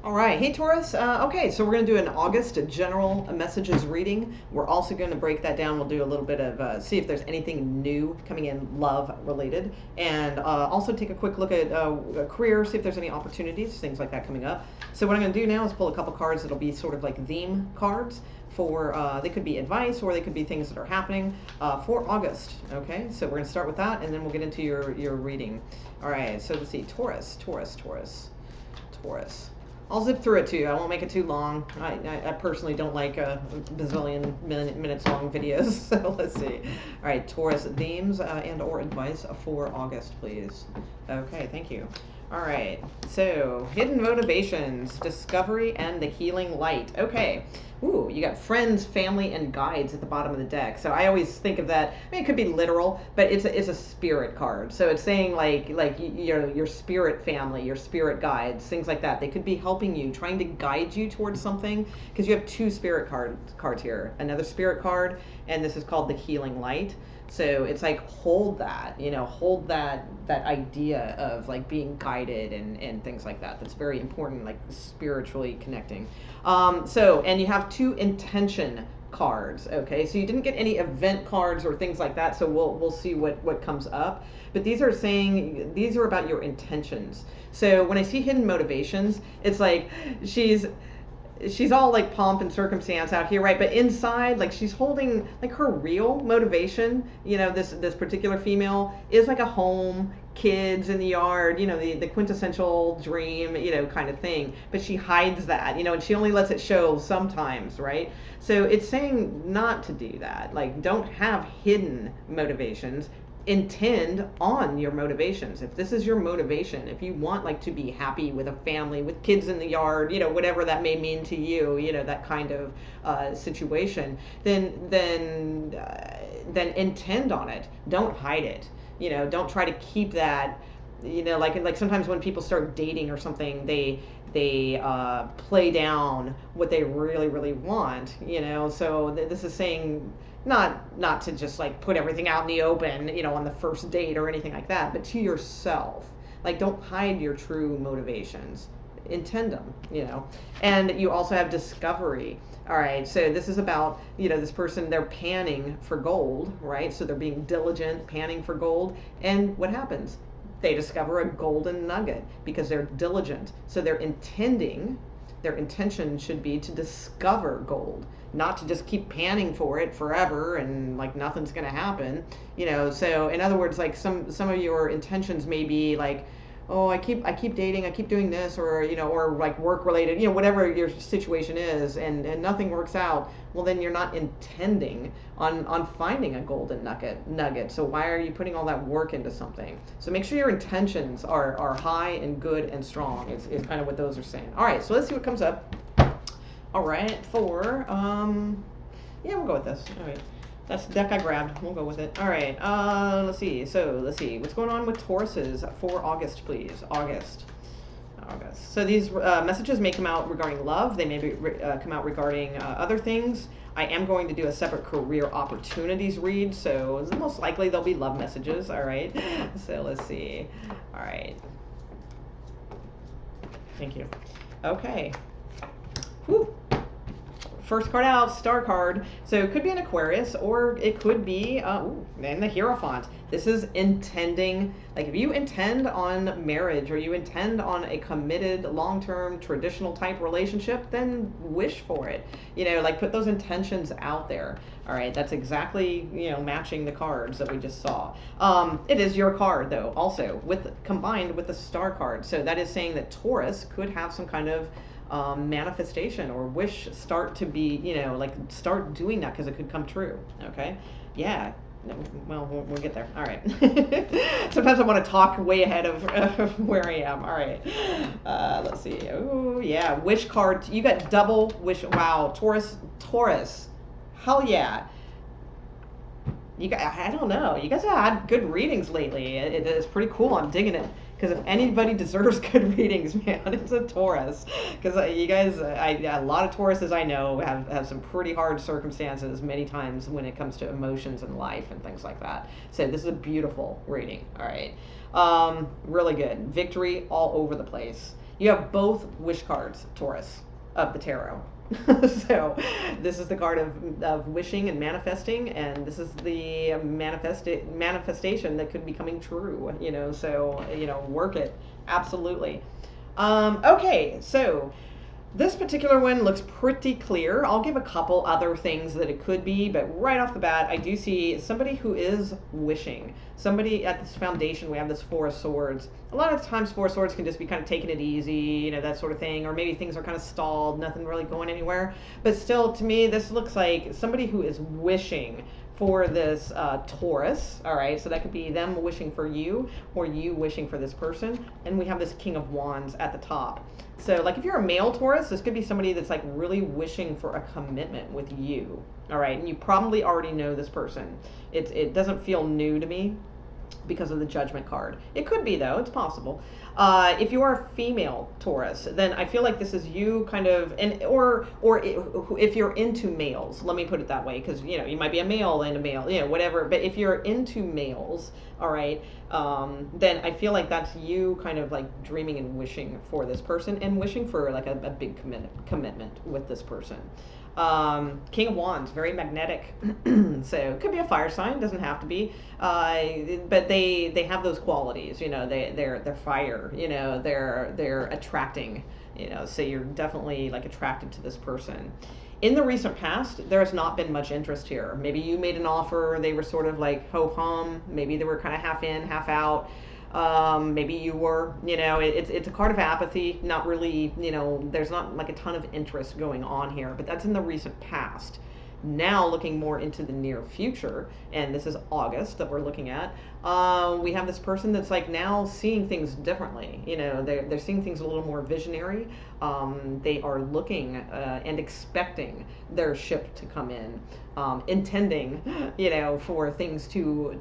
All right, hey Taurus. Okay, so we're going to do an August general messages reading. We're also going to break that down. We'll do a little bit of see if there's anything new coming in love related, and also take a quick look at career, see if there's any opportunities, things like that coming up. So what I'm going to do now is pull a couple cards that'll be sort of like theme cards for they could be advice or they could be things that are happening for August. Okay, so we're going to start with that, and then we'll get into your reading. All right, so let's see, Taurus. I'll zip through it too. I won't make it too long. I personally don't like a bazillion minutes long videos. So let's see. All right, Taurus, themes and or advice for August, please. Okay, thank you. All right, so hidden motivations, discovery, and the healing light. Okay. Ooh, you got friends, family, and guides at the bottom of the deck. So I always think of that. I mean, it could be literal, but it's a spirit card. So it's saying like your spirit family, your spirit guides, things like that. They could be helping you, trying to guide you towards something, because you have two spirit cards here. Another spirit card, and this is called the healing light. So it's like hold that, hold that idea of like being guided and things like that. That's very important, like spiritually connecting. And you have two intention cards. Okay, so you didn't get any event cards or things like that. So we'll see what comes up. But these are saying these are about your intentions. So when I see hidden motivations, it's like she's all like pomp and circumstance out here, right? But inside, like she's holding like her real motivation, this particular female is like a home, kids in the yard, the quintessential dream, kind of thing. But she hides that, and she only lets it show sometimes, right? So it's saying not to do that. Like, don't have hidden motivations. Intend on your motivations. If this is your motivation, if you want like to be happy with a family, with kids in the yard, whatever that may mean to you, that kind of situation, then intend on it. Don't hide it. Don't try to keep that. Like sometimes when people start dating or something, they play down what they really want. So this is saying not to just like put everything out in the open, on the first date or anything like that, but to yourself. Like, don't hide your true motivations. Intend them, And you also have discovery. All right, so this is about, this person, they're panning for gold, right? So they're being diligent, panning for gold. And what happens? They discover a golden nugget because they're diligent. So they're intending, their intention should be to discover gold, not to just keep panning for it forever and like nothing's going to happen. So in other words, like some of your intentions may be like, oh, I keep dating, I keep doing this, or or like work related, whatever your situation is, and nothing works out. Well, then you're not intending on finding a golden nugget. So why are you putting all that work into something? So make sure your intentions are high and good and strong. Is kind of what those are saying. All right, so let's see what comes up. All right, for yeah, we'll go with this. All right. That's the deck I grabbed. We'll go with it. All right. Let's see. So let's see. What's going on with Tauruses for August, please? August. So these messages may come out regarding love. They may come out regarding other things. I am going to do a separate career opportunities read. So most likely there'll be love messages. All right. So let's see. All right. Thank you. Okay. Whew. First card out, star card. So it could be an Aquarius, or it could be, and the Hierophant. This is intending, like if you intend on marriage, or you intend on a committed, long-term, traditional type relationship, then wish for it. Like put those intentions out there. All right, that's exactly, matching the cards that we just saw. It is your card, though, also, combined with the star card. So that is saying that Taurus could have some kind of manifestation or wish start to be, like start doing that because it could come true. Okay. Yeah. Well, we'll get there. All right. Sometimes I want to talk way ahead of where I am. All right. Let's see. Oh, yeah. Wish card. You got double wish. Wow. Taurus. Hell yeah. You guys, I don't know. You guys have had good readings lately. It's pretty cool. I'm digging it. Because if anybody deserves good readings, man, it's a Taurus. Because you guys, a lot of Tauruses I know have some pretty hard circumstances many times when it comes to emotions and life and things like that. So this is a beautiful reading. All right. Really good. Victory all over the place. You have both wish cards, Taurus, of the tarot. So this is the card of wishing and manifesting, and this is the manifestation that could be coming true, you know, so, you know, work it. Absolutely. Okay, so this particular one looks pretty clear. I'll give a couple other things that it could be, but right off the bat, I do see somebody who is wishing. Somebody at this foundation, we have this Four of Swords. A lot of times Four of Swords can just be kind of taking it easy, you know, that sort of thing, or maybe things are kind of stalled, nothing really going anywhere. But still, to me, this looks like somebody who is wishing for this Taurus, all right? So that could be them wishing for you or you wishing for this person. And we have this King of Wands at the top. So like if you're a male Taurus, this could be somebody that's like really wishing for a commitment with you, all right? And you probably already know this person. It doesn't feel new to me because of the Judgment card. It could be though, it's possible. If you are a female Taurus, then I feel like this is you kind of, and or if you're into males, let me put it that way, because you know you might be a male and a male, you know, whatever. But if you're into males, all right, then I feel like that's you kind of like dreaming and wishing for this person and wishing for like a big commitment with this person. King of Wands, very magnetic. So it could be a fire sign, doesn't have to be. But they have those qualities, you know, they're fire, you know, they're attracting, you know, so you're definitely like attracted to this person. In the recent past, there has not been much interest here. Maybe you made an offer, they were sort of like ho-hum, maybe they were kind of half in, half out. Maybe you were, you know, it's a card of apathy, not really, you know, there's not like a ton of interest going on here, but that's in the recent past. Now looking more into the near future, and this is August that we're looking at, we have this person that's like now seeing things differently. You know, they're seeing things a little more visionary. They are looking and expecting their ship to come in, intending, you know, for things to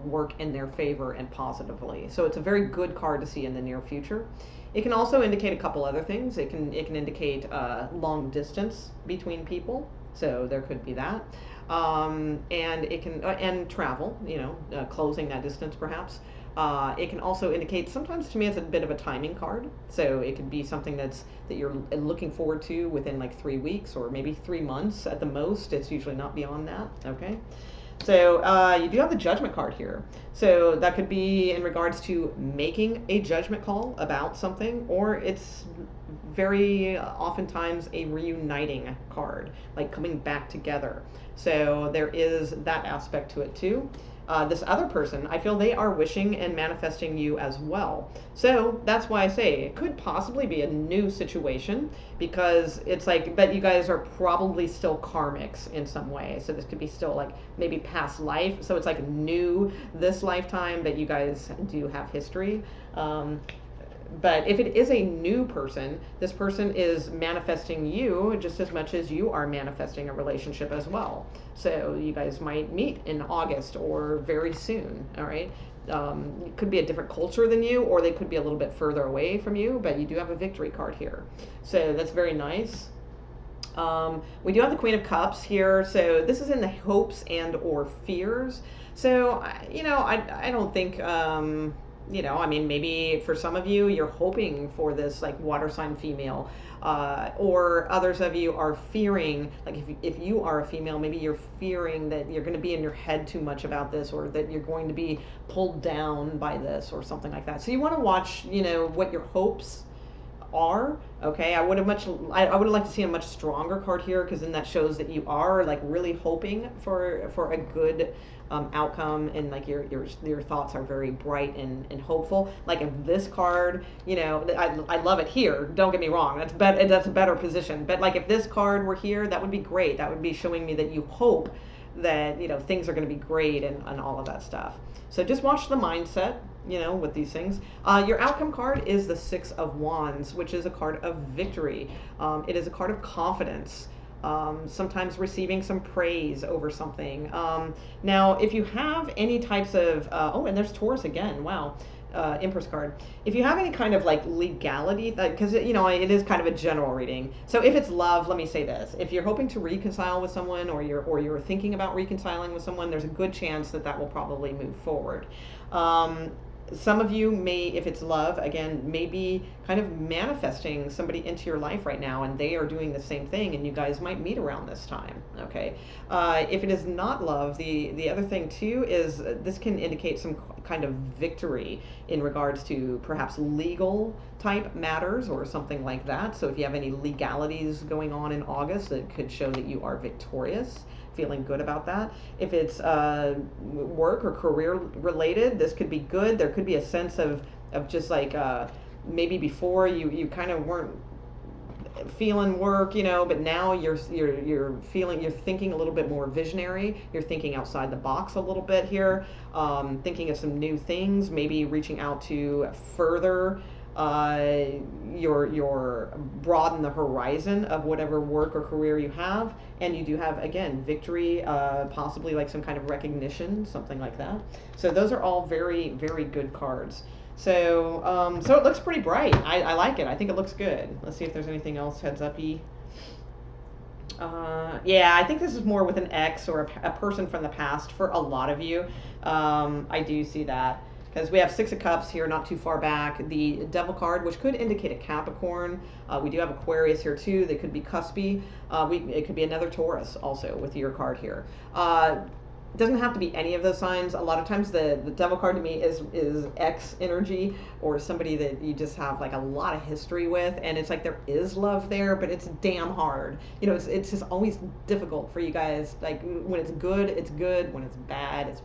work in their favor and positively. So it's a very good card to see in the near future. It can also indicate a couple other things. It can indicate long distance between people. So there could be that, and it can and travel. You know, closing that distance perhaps. It can also indicate, sometimes to me it's a bit of a timing card. So it could be something that you're looking forward to within like 3 weeks or maybe 3 months at the most. It's usually not beyond that. Okay. So you do have the Judgment card here. So that could be in regards to making a judgment call about something, or it's very oftentimes a reuniting card, like coming back together. So there is that aspect to it too. This other person, I feel they are wishing and manifesting you as well. So that's why I say it could possibly be a new situation, because it's like, but you guys are probably still karmics in some way. So this could be still like maybe past life. So it's like new this lifetime, but you guys do have history. But if it is a new person, this person is manifesting you just as much as you are manifesting a relationship as well. So you guys might meet in August or very soon, all right? It could be a different culture than you, or they could be a little bit further away from you, but you do have a victory card here. So that's very nice. We do have the Queen of Cups here. So this is in the hopes and or fears. So, you know, I don't think... you know, I mean, maybe for some of you, you're hoping for this like water sign female, or others of you are fearing, like if you are a female, maybe you're fearing that you're going to be in your head too much about this, or that you're going to be pulled down by this or something like that. So you want to watch, you know, what your hopes are. Okay, I would have liked to see a much stronger card here, because then that shows that you are like really hoping for a good outcome, and like your thoughts are very bright and hopeful. Like if this card, you know, I love it here, don't get me wrong, that's a better position, but like if this card were here, that would be great. That would be showing me that you hope that, you know, things are going to be great and all of that stuff. So just watch the mindset, you know, with these things. Your outcome card is the Six of Wands, which is a card of victory. It is a card of confidence. Sometimes receiving some praise over something. Now, if you have any types of, oh, and there's Taurus again, wow. Empress card. If you have any kind of like legality, because you know it is kind of a general reading. So if it's love, let me say this: if you're hoping to reconcile with someone, or you're thinking about reconciling with someone, there's a good chance that will probably move forward. some of you may, if it's love, again, maybe kind of manifesting somebody into your life right now, and they are doing the same thing, and you guys might meet around this time. Okay, if it is not love, the other thing too is this can indicate some kind of victory in regards to perhaps legal type matters or something like that. So if you have any legalities going on in August, it could show that you are victorious, feeling good about that. If it's work or career related, this could be good. There could be a sense of just like maybe before you kind of weren't feeling work, you know, but now you're feeling, you're thinking a little bit more visionary. You're thinking outside the box a little bit here, thinking of some new things, maybe reaching out to further your broaden the horizon of whatever work or career you have. And you do have, again, victory, possibly like some kind of recognition, something like that. So those are all very, very good cards. So so it looks pretty bright. I like it. I think it looks good. Let's see if there's anything else heads up-y. Yeah, I think this is more with an ex or a person from the past for a lot of you. I do see that. Because we have Six of Cups here, not too far back. The Devil card, which could indicate a Capricorn. We do have Aquarius here too. They could be cuspy. It could be another Taurus also with your card here. It doesn't have to be any of those signs. A lot of times the Devil card to me is ex energy, or somebody that you just have like a lot of history with, and it's like there is love there, but it's damn hard. You know, it's just always difficult for you guys. Like when it's good, it's good. When it's bad,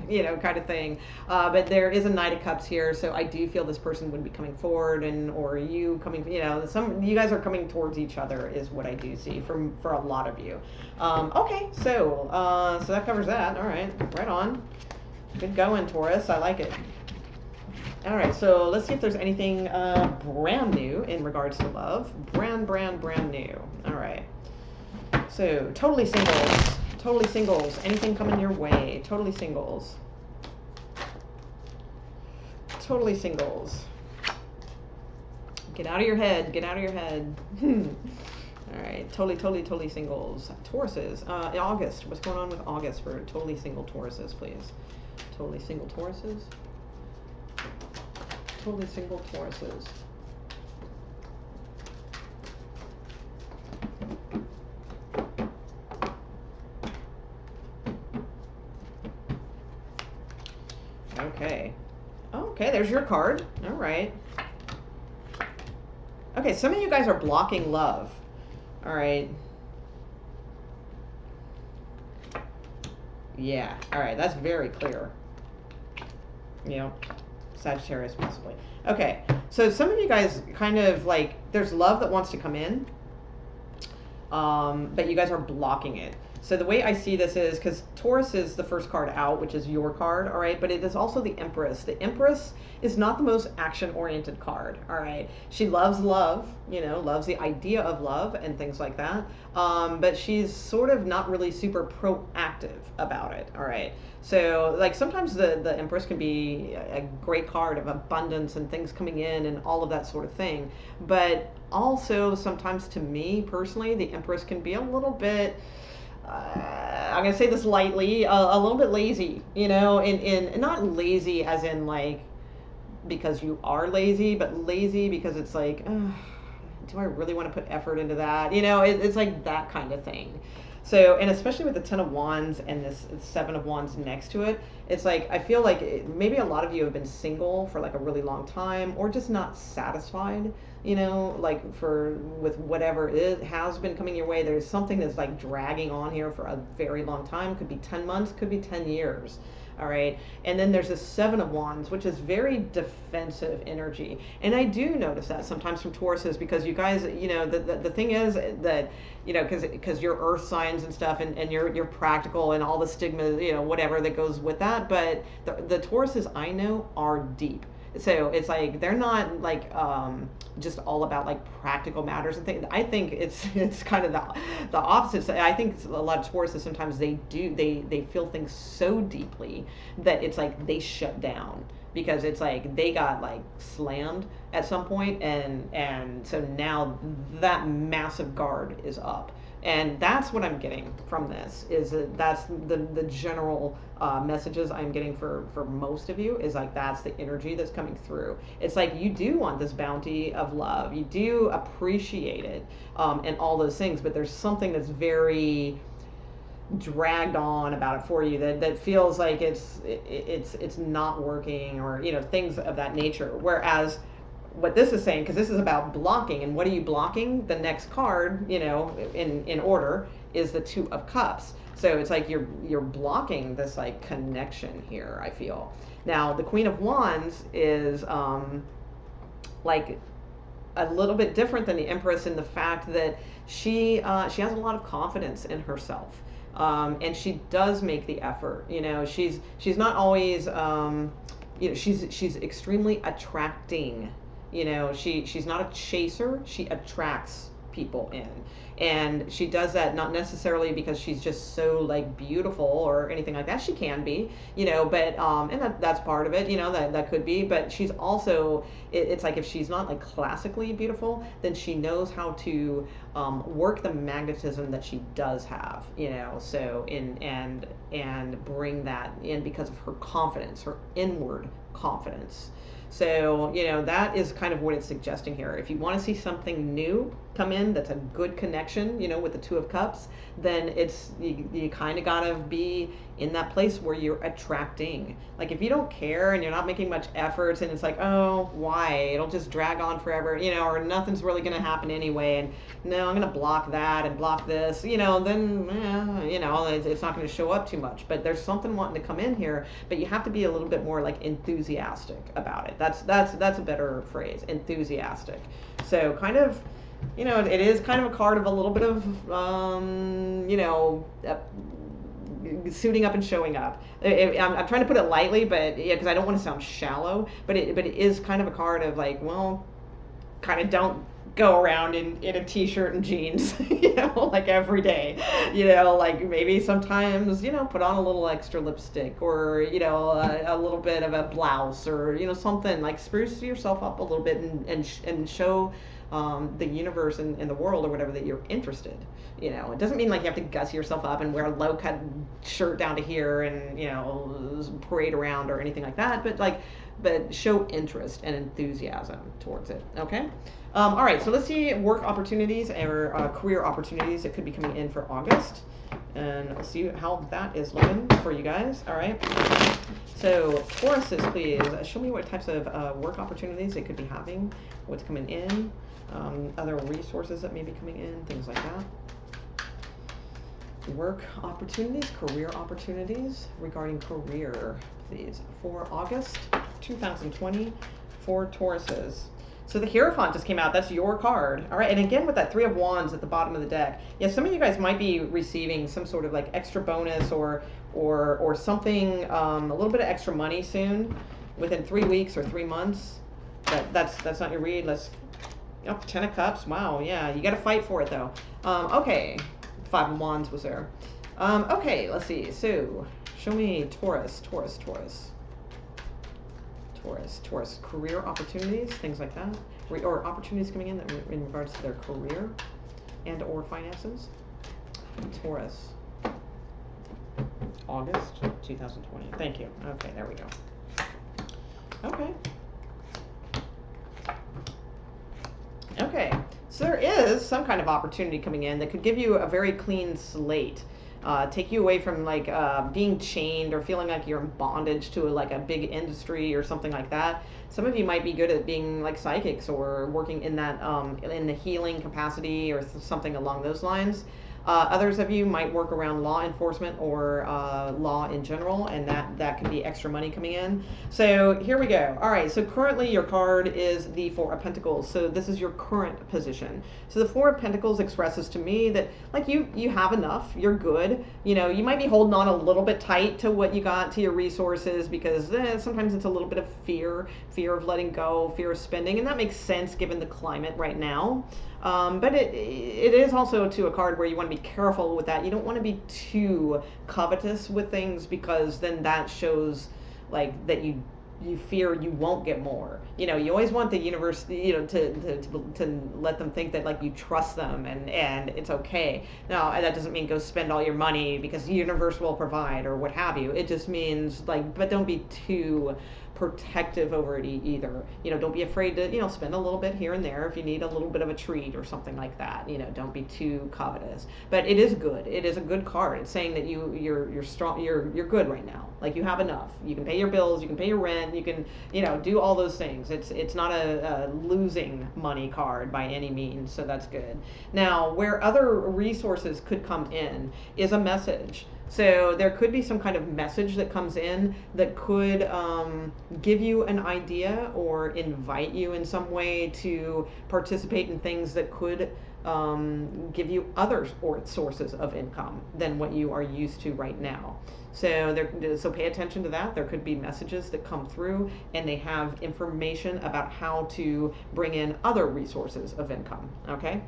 you know, kind of thing. But there is a Knight of Cups here, so I do feel this person would be coming forward, or you coming, you know, you guys are coming towards each other is what I do see for a lot of you. Okay, so that covers that. All right, right on. Good going, Taurus. I like it. All right, so let's see if there's anything brand new in regards to love. Brand new. All right. So totally singles. Totally singles. Anything coming your way? Totally singles. Totally singles. Get out of your head. Get out of your head. All right, totally singles. Tauruses. August. What's going on with August for totally single Tauruses, please? Totally single Tauruses. Totally single Tauruses. Okay. Okay, there's your card. All right. Okay, some of you guys are blocking love. All right. Yeah. All right, that's very clear. You know, Sagittarius possibly. Okay, so some of you guys kind of like, there's love that wants to come in, but you guys are blocking it. So the way I see this is, because Taurus is the first card out, which is your card, all right, but it is also the Empress. The Empress is not the most action-oriented card, all right? She loves love, you know, loves the idea of love and things like that, but she's sort of not really super proactive about it, all right? So, like, sometimes the Empress can be a great card of abundance and things coming in and all of that sort of thing, but also sometimes, to me personally, the Empress can be a little bit, I'm gonna say this lightly, a little bit lazy, you know, in not lazy as in like because you are lazy, but lazy because it's like, do I really want to put effort into that? You know, it's like that kind of thing. So, and especially with the Ten of Wands and this Seven of Wands next to it, it's like, I feel like maybe a lot of you have been single for like a really long time, or just not satisfied, you know, like with whatever it has been coming your way. There's something that's like dragging on here for a very long time. Could be 10 months, could be 10 years. All right. And then there's this Seven of Wands, which is very defensive energy. And I do notice that sometimes from Tauruses, because you guys, you know, the thing is that, you know, because you're earth signs and stuff, and you're practical and all the stigma, you know, whatever that goes with that. But the Tauruses I know are deep. So it's like they're not like just all about like practical matters and things. I think it's kind of the opposite. So I think a lot of Tauruses sometimes they feel things so deeply that it's like they shut down. because it's like they got like slammed at some point, and so now that massive guard is up. And that's what I'm getting from this, is that that's the general messages I'm getting for most of you, is like that's the energy that's coming through. It's like you do want this bounty of love, you do appreciate it, and all those things, but there's something that's very dragged on about it for you, that feels like it's not working, or things of that nature. Whereas what this is saying, because this is about blocking, and what are you blocking? The next card, in order, is the Two of Cups. So it's like you're blocking this like connection here, I feel. Now the Queen of Wands is like a little bit different than the Empress, in the fact that she has a lot of confidence in herself, and she does make the effort. She's not always she's extremely attracting. She's not a chaser. She attracts people in, and she does that not necessarily because she's just so like beautiful or anything like that. She can be, but and that's part of it, that could be. But she's also, it's like, if she's not like classically beautiful, then she knows how to work the magnetism that she does have, so and bring that in because of her confidence, her inward confidence. So, that is kind of what it's suggesting here. If you want to see something new come in that's a good connection, with the Two of Cups, then you kind of got to be in that place where you're attracting. Like, if you don't care and you're not making much efforts, and it's like, oh, why? It'll just drag on forever, or nothing's really going to happen anyway, and no, I'm going to block that and block this, then, it's not going to show up too much. But there's something wanting to come in here, but you have to be a little bit more like enthusiastic about it. That's a better phrase, enthusiastic. So kind of, it is kind of a card of a little bit of, suiting up and showing up. I'm trying to put it lightly, but because I don't want to sound shallow, but it is kind of a card of like, well, kind of don't go around in a t-shirt and jeans, like every day, like maybe sometimes, put on a little extra lipstick, or, a little bit of a blouse, or, something like spruce yourself up a little bit, and show the universe and the world or whatever that you're interested. It doesn't mean like you have to gussy yourself up and wear a low cut shirt down to here and, parade around or anything like that, but show interest and enthusiasm towards it. Okay. All right. So let's see work opportunities or career opportunities that could be coming in for August, and let's see how that is looking for you guys. All right. So Tauruses, please show me what types of work opportunities they could be having, what's coming in, other resources that may be coming in, things like that. Work opportunities, career opportunities, regarding career, please, for August 2020 for Tauruses. So the Hierophant just came out. That's your card. All right. And again, with that Three of Wands at the bottom of the deck. Yeah, some of you guys might be receiving some sort of like extra bonus or something, a little bit of extra money soon, within 3 weeks or 3 months. That's not your read. Let's, Ten of Cups. Wow. Yeah, you got to fight for it though. Okay. Five of Wands was there. Okay, let's see. So, show me Taurus. Career opportunities, things like that, or opportunities coming in regards to their career and or finances. Taurus. August 2020. Thank you. Okay, there we go. Okay. Okay. So there is some kind of opportunity coming in that could give you a very clean slate. Take you away from like being chained or feeling like you're in bondage to like a big industry or something like that. Some of you might be good at being like psychics or working in that in the healing capacity or something along those lines. Others of you might work around law enforcement or law in general, and that could be extra money coming in. So here we go. All right, so currently your card is the Four of Pentacles. So this is your current position. So the Four of Pentacles expresses to me that like you have enough, you're good. You might be holding on a little bit tight to what you got, to your resources, because sometimes it's a little bit of fear of letting go, fear of spending, and that makes sense given the climate right now. But it is also to a card where you want to be careful with that. You don't want to be too covetous with things, because then that shows like that you you fear you won't get more. You know, you always want the universe, you know, to let them think that like you trust them and it's okay. Now that doesn't mean go spend all your money because the universe will provide or what have you. It just means like, but don't be too protective over it either. You know, don't be afraid to, you know, spend a little bit here and there if you need a little bit of a treat or something like that. You know, don't be too covetous. But it is good. It is a good card. It's saying that you're strong. You're good right now. Like you have enough. You can pay your bills. You can pay your rent. You can, you know, do all those things. It's not a losing money card by any means. So that's good. Now, where other resources could come in is a message. So there could be some kind of message that comes in that could give you an idea or invite you in some way to participate in things that could give you other sources of income than what you are used to right now. So pay attention to that. There could be messages that come through and they have information about how to bring in other resources of income, okay?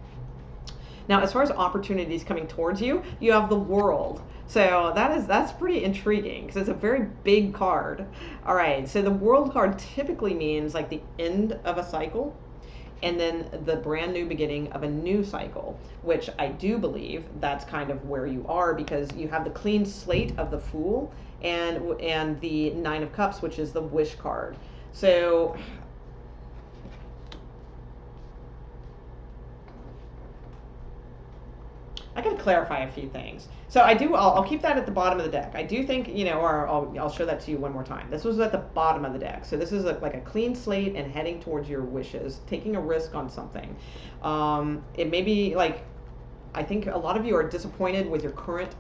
Now, as far as opportunities coming towards you, you have the World. So that's pretty intriguing because it's a very big card. All right, so the World card typically means like the end of a cycle and then the brand new beginning of a new cycle, which I do believe that's kind of where you are because you have the clean slate of the Fool and the Nine of Cups, which is the Wish card. So I got to clarify a few things. So I'll keep that at the bottom of the deck. I do think, you know, or I'll show that to you one more time. This was at the bottom of the deck. So this is like a clean slate and heading towards your wishes, taking a risk on something. It may be like, I think a lot of you are disappointed with your current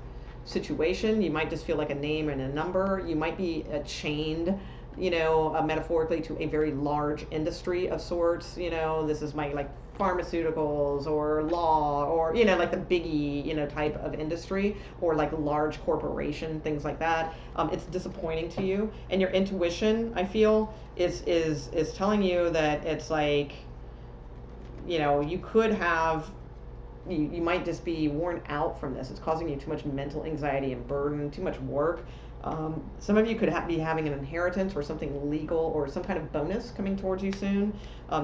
situation. You might just feel like a name and a number. You might be chained, you know, metaphorically to a very large industry of sorts. You know, this is my like pharmaceuticals or law or, you know, like the biggie, you know, type of industry or like large corporation, things like that. It's disappointing to you, and your intuition, I feel, is telling you that it's like, you know, you could have you might just be worn out from this. It's causing you too much mental anxiety and burden, too much work. Some of you could be having an inheritance or something legal or some kind of bonus coming towards you soon.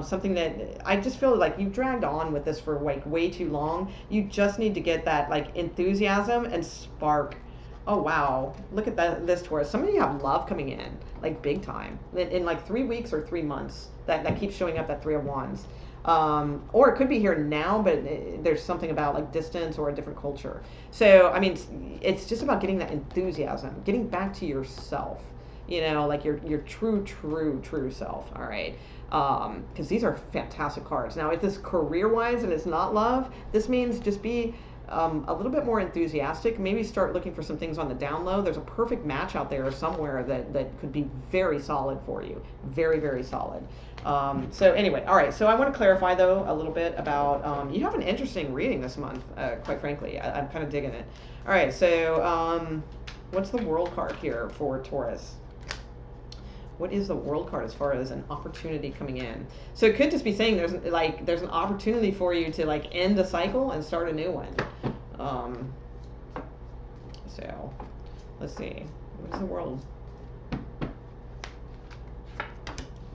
Something that I just feel like you've dragged on with this for like way too long. You just need to get that like enthusiasm and spark. Oh wow, look at that, this Taurus. Some of you have love coming in like big time in like 3 weeks or 3 months. That keeps showing up, that Three of Wands. Or it could be here now, but there's something about like distance or a different culture. So, I mean, it's just about getting that enthusiasm, getting back to yourself, you know, like your true self. All right. Because these are fantastic cards. Now, if this career-wise and it's not love, this means just be a little bit more enthusiastic. Maybe start looking for some things on the down low. There's a perfect match out there somewhere that could be very solid for you. Very solid. So anyway, all right. So I want to clarify though a little bit about you have an interesting reading this month. Quite frankly, I'm kind of digging it. All right. So what's the World card here for Taurus? What is the World card as far as an opportunity coming in? So it could just be saying there's an opportunity for you to like end a cycle and start a new one. So let's see. What is the World?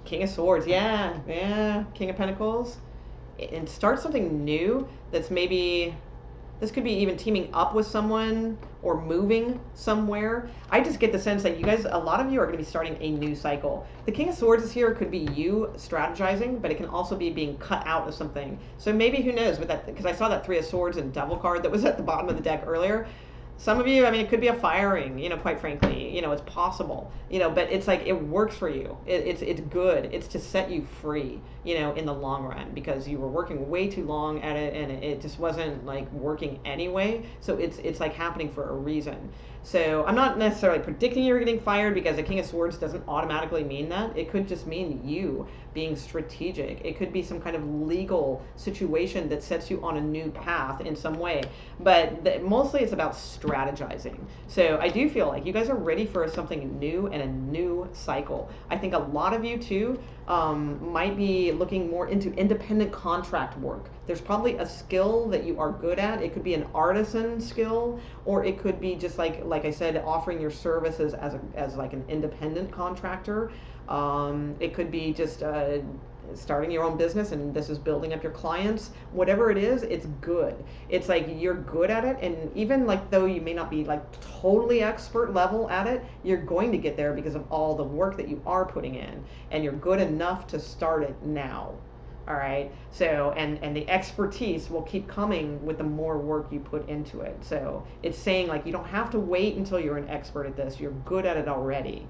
King of Swords, yeah, King of Pentacles. And start something new that's maybe, this could be even teaming up with someone or moving somewhere. I just get the sense that you guys, a lot of you are going to be starting a new cycle. The King of Swords is here. It could be you strategizing, but it can also be being cut out of something. So maybe, who knows, with that, because I saw that Three of Swords and Devil card that was at the bottom of the deck earlier. Some of you, I mean, it could be a firing, you know, quite frankly, you know, it's possible, you know, but it's like, it works for you. It's good. It's to set you free, you know, in the long run, because you were working way too long at it and it just wasn't like working anyway. So it's like happening for a reason. So I'm not necessarily predicting you're getting fired, because the King of Swords doesn't automatically mean that. It could just mean you being strategic. It could be some kind of legal situation that sets you on a new path in some way. But mostly it's about strategizing. So I do feel like you guys are ready for something new and a new cycle. I think a lot of you too might be looking more into independent contract work. There's probably a skill that you are good at. It could be an artisan skill, or it could be just like like I said, offering your services as like an independent contractor. It could be just starting your own business, and this is building up your clients. Whatever it is, it's good. It's like you're good at it, and even like though you may not be like totally expert level at it, you're going to get there because of all the work that you are putting in, and you're good enough to start it now. All right. So, and the expertise will keep coming with the more work you put into it. So it's saying like you don't have to wait until you're an expert at this. You're good at it already.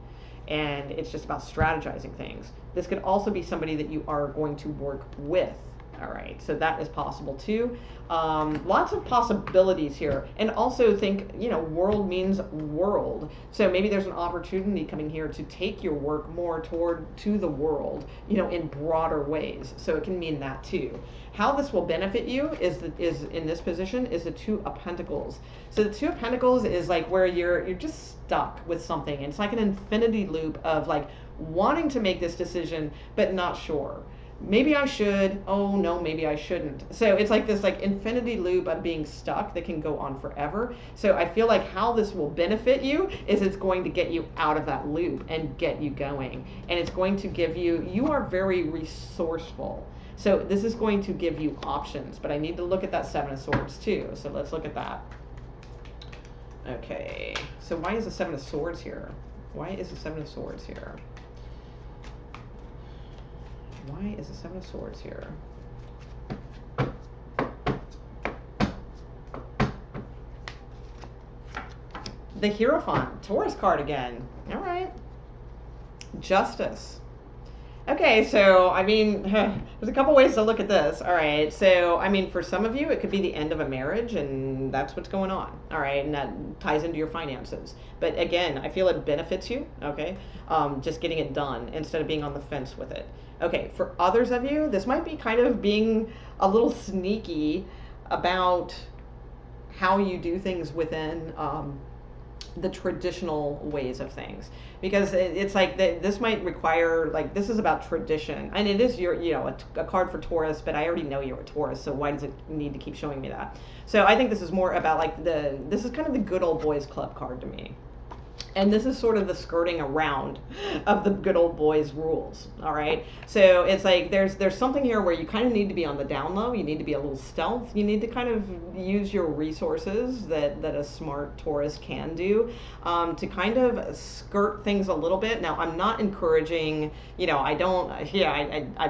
And it's just about strategizing things. This could also be somebody that you are going to work with. All right, so that is possible too. Lots of possibilities here. And also think, you know, world means world. So maybe there's an opportunity coming here to take your work more to the world, you know, in broader ways. So it can mean that too. How this will benefit you is in this position is the Two of Pentacles. So the Two of Pentacles is like where you're just stuck with something. It's like an infinity loop of like wanting to make this decision but not sure. Maybe I should. Oh no, maybe I shouldn't. So it's like this like infinity loop of being stuck that can go on forever. So I feel like how this will benefit you is it's going to get you out of that loop and get you going. And it's going to give you are very resourceful. So this is going to give you options, but I need to look at that Seven of Swords too. So let's look at that. Okay, so why is the Seven of Swords here? Why is the Seven of Swords here? Why is the Seven of Swords here? The Hierophant, Taurus card again. All right. Justice. Okay, so, I mean, there's a couple ways to look at this. All right, so, I mean, for some of you, it could be the end of a marriage, and that's what's going on. All right, and that ties into your finances. But again, I feel it benefits you, okay? Just getting it done instead of being on the fence with it. Okay, for others of you, this might be kind of being a little sneaky about how you do things within the traditional ways of things, because it's like this might require, like, this is about tradition, and it is your, you know, a card for Taurus, but I already know you're a Taurus, so why does it need to keep showing me that? So I think this is more about like this is kind of the good old boys club card to me. And this is sort of the skirting around of the good old boys rules. All right. So it's like there's something here where you kind of need to be on the down low. You need to be a little stealth. You need to kind of use your resources that a smart Taurus can do to kind of skirt things a little bit. Now, I'm not encouraging, you know, I'm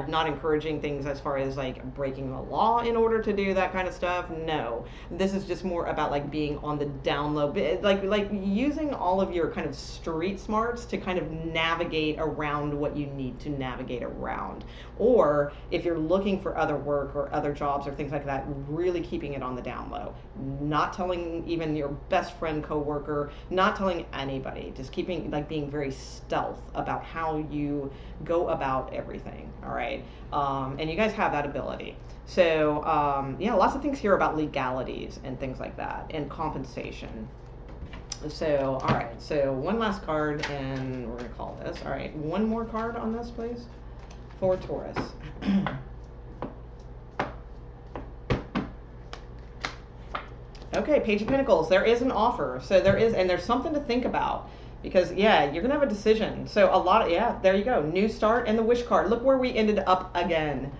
not encouraging things as far as like breaking the law in order to do that kind of stuff. No, this is just more about like being on the down low, like using all of your kind of street smarts to kind of navigate around what you need to navigate around. Or if you're looking for other work or other jobs or things like that, really keeping it on the down low, not telling even your best friend, coworker, not telling anybody, just keeping, like, being very stealth about how you go about everything. All right. And you guys have that ability. So yeah, lots of things here about legalities and things like that, and compensation. So, all right, so one last card, and we're going to call this. All right, one more card on this, please, for Taurus. Okay, Page of Pentacles. There is an offer. So there is, and there's something to think about, because, yeah, you're going to have a decision. So a lot of, yeah, there you go. New start and the Wish card. Look where we ended up again.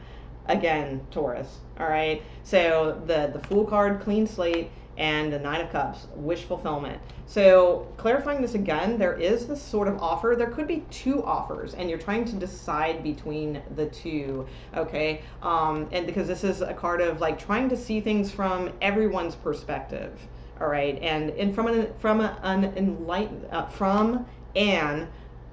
Again, Taurus. All right, so the Fool card, clean slate, and the Nine of Cups, wish fulfillment. So clarifying this again, there is this sort of offer. There could be two offers, and you're trying to decide between the two, okay? And because this is a card of like trying to see things from everyone's perspective, all right? And from an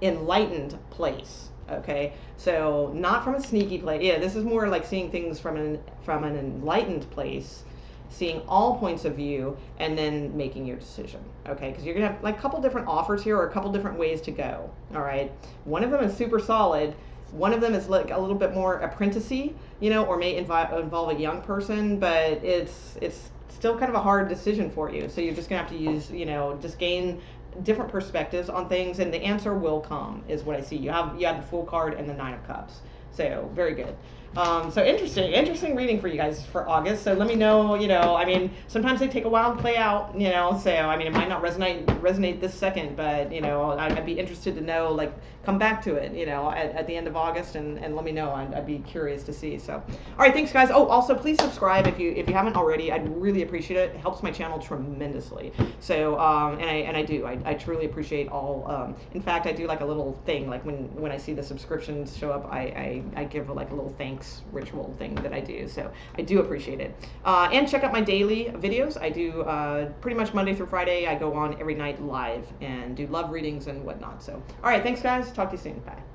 enlightened place. Okay, so not from a sneaky place. Yeah, this is more like seeing things from an enlightened place, seeing all points of view, and then making your decision. Okay, because you're gonna have like a couple different offers here, or a couple different ways to go. All right, one of them is super solid. One of them is like a little bit more apprenticey, you know, or may involve a young person, but it's still kind of a hard decision for you. So you're just gonna have to use, you know, just gain different perspectives on things, and the answer will come, is what I see. You have the Fool card and the Nine of Cups. So very good. So interesting reading for you guys for August. So let me know, I mean, sometimes they take a while to play out, so I mean, it might not resonate this second, but, I'd be interested to know, like, come back to it, at the end of August and let me know. I'd be curious to see. So, all right, thanks guys. Oh, also please subscribe if you haven't already. I'd really appreciate it. It helps my channel tremendously. So, and I do. I truly appreciate all. In fact, I do like a little thing, like when I see the subscriptions show up, I give like a little thanks ritual thing that I do. So I do appreciate it. And check out my daily videos. I do pretty much Monday through Friday. I go on every night live and do love readings and whatnot. So, all right, thanks guys. Talk to you soon. Bye.